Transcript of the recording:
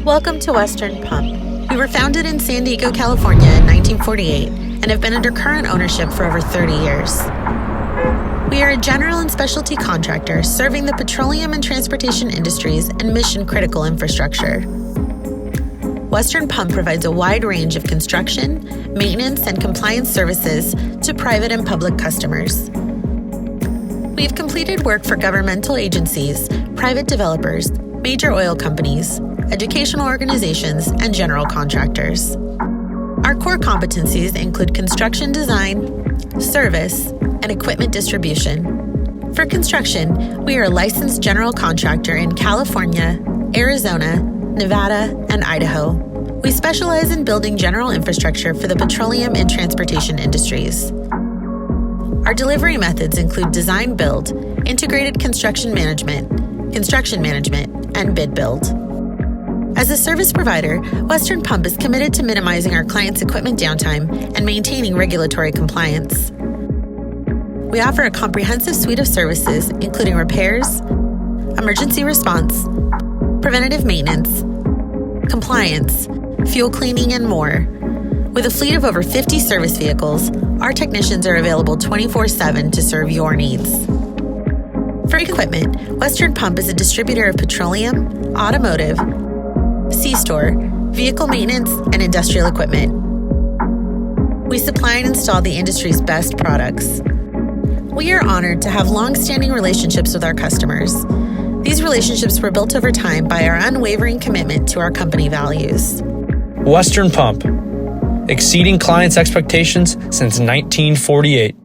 Welcome to Western Pump. We were founded in San Diego, California in 1948 and have been under current ownership for over 30 years. We are a general and specialty contractor serving the petroleum and transportation industries and mission-critical infrastructure. Western Pump provides a wide range of construction, maintenance, and compliance services to private and public customers. We have completed work for governmental agencies, private developers, major oil companies, educational organizations, and general contractors. Our core competencies include construction design, service, and equipment distribution. For construction, we are a licensed general contractor in California, Arizona, Nevada, and Idaho. We specialize in building general infrastructure for the petroleum and transportation industries. Our delivery methods include design-build, integrated construction management, and bid-build. As a service provider, Western Pump is committed to minimizing our clients' equipment downtime and maintaining regulatory compliance. We offer a comprehensive suite of services, including repairs, emergency response, preventative maintenance, compliance, fuel cleaning, and more. With a fleet of over 50 service vehicles, our technicians are available 24/7 to serve your needs. For equipment, Western Pump is a distributor of petroleum, automotive, C-store, vehicle maintenance, and industrial equipment. We supply and install the industry's best products. We are honored to have long-standing relationships with our customers. These relationships were built over time by our unwavering commitment to our company values. Western Pump, exceeding clients' expectations since 1948.